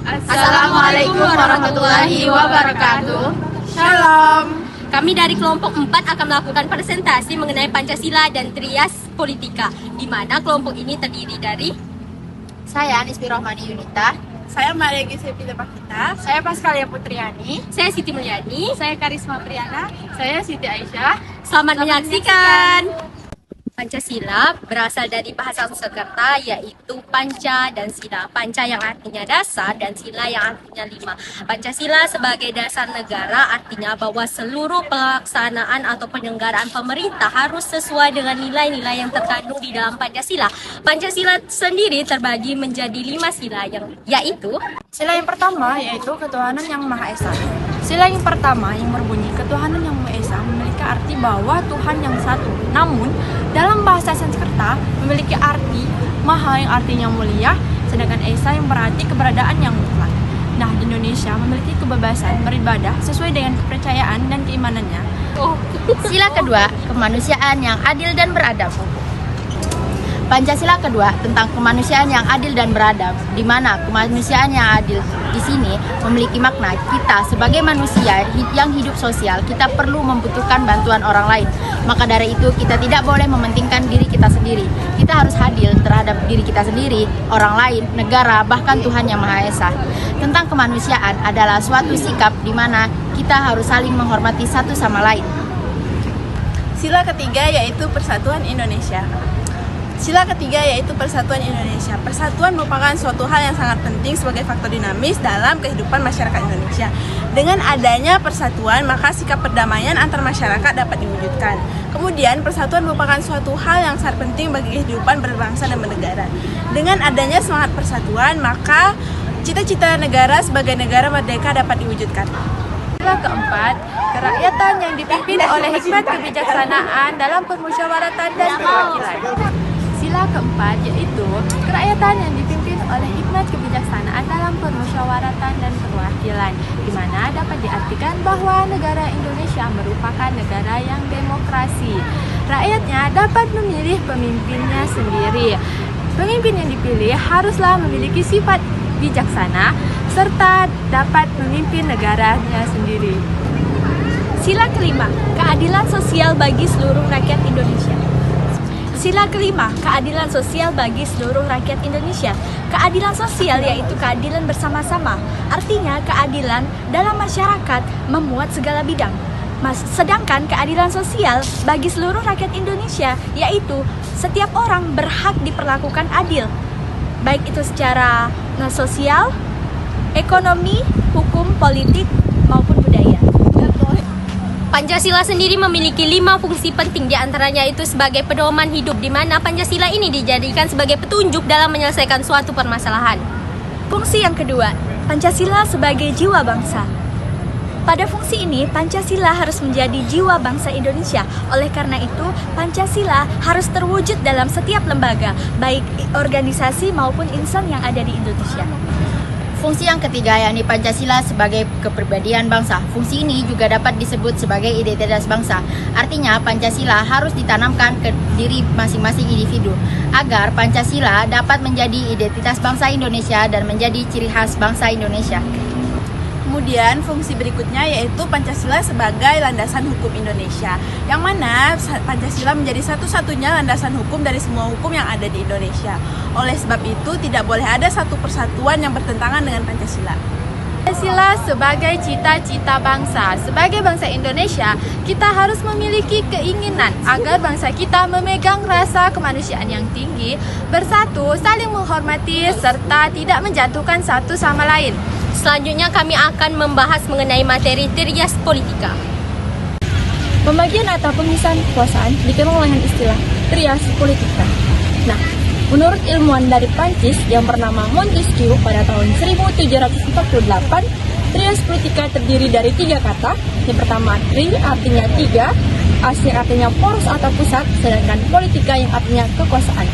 Assalamualaikum warahmatullahi wabarakatuh. Shalom. Kami dari kelompok 4 akan melakukan presentasi mengenai Pancasila dan Trias Politika, di mana kelompok ini terdiri dari Saya Nisbi Rohmani Yunita. Saya Maria Gisepila Pakita. Saya Paskalia Putriani. saya Siti Mulyani. Saya Karisma Priana. Saya Siti Aisyah. Selamat menyaksikan. Pancasila berasal dari bahasa Sanskerta yaitu panca dan sila. Panca yang artinya dasar dan sila yang artinya 5. Pancasila sebagai dasar negara artinya bahwa seluruh pelaksanaan atau penyelenggaraan pemerintah harus sesuai dengan nilai-nilai yang terkandung di dalam Pancasila. Pancasila sendiri terbagi menjadi 5 sila yaitu Sila yang pertama yaitu ketuhanan yang Maha Esa. Sila yang pertama yang berbunyi ketuhanan yang Maha Esa memiliki arti bahwa Tuhan yang satu. Namun dalam bahasa Sanskerta memiliki arti Maha yang artinya mulia, sedangkan Esa yang berarti keberadaan yang mutlak. Nah, di Indonesia memiliki kebebasan beribadah sesuai dengan kepercayaan dan keimanannya. Sila kedua, kemanusiaan yang adil dan beradab. Pancasila kedua tentang kemanusiaan yang adil dan beradab, di mana kemanusiaan yang adil di sini memiliki makna kita sebagai manusia yang hidup sosial, kita perlu membutuhkan bantuan orang lain. Maka dari itu kita tidak boleh mementingkan diri kita sendiri. Kita harus adil terhadap diri kita sendiri, orang lain, negara, bahkan Tuhan Yang Maha Esa. Tentang kemanusiaan adalah suatu sikap di mana kita harus saling menghormati satu sama lain. Sila ketiga yaitu Persatuan Indonesia. Sila ketiga yaitu Persatuan Indonesia. Persatuan merupakan suatu hal yang sangat penting sebagai faktor dinamis dalam kehidupan masyarakat Indonesia. Dengan adanya persatuan, maka sikap perdamaian antar masyarakat dapat diwujudkan. Kemudian, persatuan merupakan suatu hal yang sangat penting bagi kehidupan berbangsa dan bernegara. Dengan adanya semangat persatuan, maka cita-cita negara sebagai negara merdeka dapat diwujudkan. Sila keempat, kerakyatan yang dipimpin oleh hikmat kebijaksanaan dalam permusyawaratan dan perwakilan. Sila keempat yaitu kerakyatan yang dipimpin oleh hikmat kebijaksanaan dalam permusyawaratan dan perwakilan, di mana dapat diartikan bahwa negara Indonesia merupakan negara yang demokrasi. Rakyatnya dapat memilih pemimpinnya sendiri. Pemimpin yang dipilih haruslah memiliki sifat bijaksana serta dapat memimpin negaranya sendiri. sila kelima, keadilan sosial bagi seluruh rakyat Indonesia. Sila kelima, keadilan sosial bagi seluruh rakyat Indonesia. Keadilan sosial yaitu keadilan bersama-sama. Artinya keadilan dalam masyarakat memuat segala bidang. Sedangkan keadilan sosial bagi seluruh rakyat Indonesia yaitu setiap orang berhak diperlakukan adil. Baik itu secara sosial, ekonomi, hukum, politik, maupun budaya. Pancasila sendiri memiliki 5 fungsi penting, diantaranya itu sebagai pedoman hidup, di mana Pancasila ini dijadikan sebagai petunjuk dalam menyelesaikan suatu permasalahan. Fungsi yang kedua, Pancasila sebagai jiwa bangsa. Pada fungsi ini, Pancasila harus menjadi jiwa bangsa Indonesia. Oleh karena itu, Pancasila harus terwujud dalam setiap lembaga, baik organisasi maupun insan yang ada di Indonesia. Fungsi yang ketiga yakni Pancasila sebagai kepribadian bangsa. Fungsi ini juga dapat disebut sebagai identitas bangsa. Artinya Pancasila harus ditanamkan ke diri masing-masing individu agar Pancasila dapat menjadi identitas bangsa Indonesia dan menjadi ciri khas bangsa Indonesia. Kemudian fungsi berikutnya yaitu Pancasila sebagai landasan hukum Indonesia, yang mana Pancasila menjadi satu-satunya landasan hukum dari semua hukum yang ada di Indonesia. Oleh sebab itu tidak boleh ada satu persatuan yang bertentangan dengan Pancasila. Pancasila sebagai cita-cita bangsa. Sebagai bangsa Indonesia, kita harus memiliki keinginan agar bangsa kita memegang rasa kemanusiaan yang tinggi, bersatu, saling menghormati, serta tidak menjatuhkan satu sama lain. Selanjutnya kami akan membahas mengenai materi Trias Politika. Pembagian atau pemisahan kekuasaan dikenal dengan istilah Trias Politika. Nah, menurut ilmuwan dari Prancis yang bernama Montesquieu pada tahun 1748, Trias Politika terdiri dari 3 kata. Yang pertama, tri artinya 3, as yang artinya poros atau pusat, sedangkan politika yang artinya kekuasaan.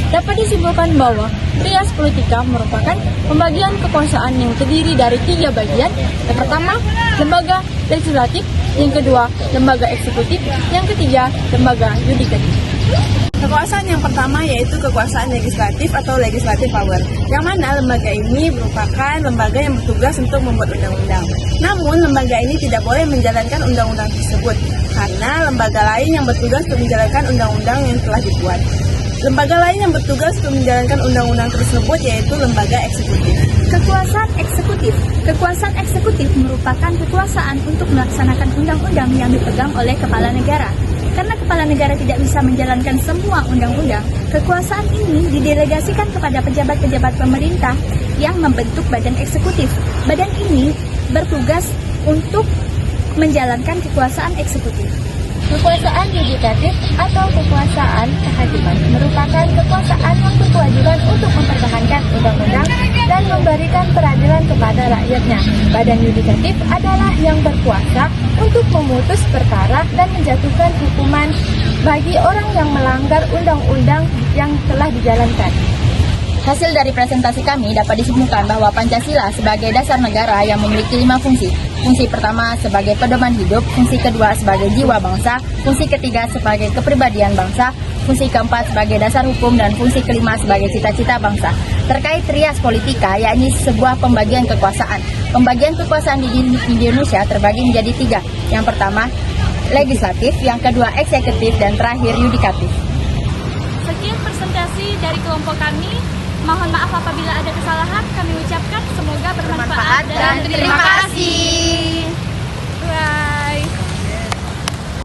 Dapat disimpulkan bahwa Trias Politika merupakan pembagian kekuasaan yang terdiri dari 3 bagian. Yang pertama, lembaga legislatif, yang kedua, lembaga eksekutif, yang ketiga, lembaga yudikatif. Kekuasaan yang pertama yaitu kekuasaan legislatif atau legislative power, yang mana lembaga ini merupakan lembaga yang bertugas untuk membuat undang-undang. Namun, lembaga ini tidak boleh menjalankan undang-undang tersebut, karena lembaga lain yang bertugas untuk menjalankan undang-undang yang telah dibuat. Lembaga lain yang bertugas untuk menjalankan undang-undang tersebut yaitu lembaga eksekutif. Kekuasaan eksekutif. Kekuasaan eksekutif merupakan kekuasaan untuk melaksanakan undang-undang yang dipegang oleh kepala negara. Karena kepala negara tidak bisa menjalankan semua undang-undang, kekuasaan ini didelegasikan kepada pejabat-pejabat pemerintah yang membentuk badan eksekutif. Badan ini bertugas untuk menjalankan kekuasaan eksekutif. Kekuasaan yudikatif atau kekuasaan kehakiman merupakan kekuasaan yang berkewajiban untuk mempertahankan undang-undang dan memberikan peradilan kepada rakyatnya. Badan yudikatif adalah yang berkuasa untuk memutus perkara dan menjatuhkan hukuman bagi orang yang melanggar undang-undang yang telah dijalankan. Hasil dari presentasi kami dapat disimpulkan bahwa Pancasila sebagai dasar negara yang memiliki 5 fungsi. Fungsi pertama sebagai pedoman hidup, fungsi kedua sebagai jiwa bangsa, fungsi ketiga sebagai kepribadian bangsa, fungsi keempat sebagai dasar hukum, dan fungsi kelima sebagai cita-cita bangsa. Terkait trias politika, yakni sebuah pembagian kekuasaan. Pembagian kekuasaan di Indonesia terbagi menjadi 3. Yang pertama, legislatif, yang kedua eksekutif, dan terakhir yudikatif. Sekian presentasi dari kelompok kami. Mohon maaf apabila ada kesalahan, kami ucapkan semoga bermanfaat dan Terima kasih. Bye.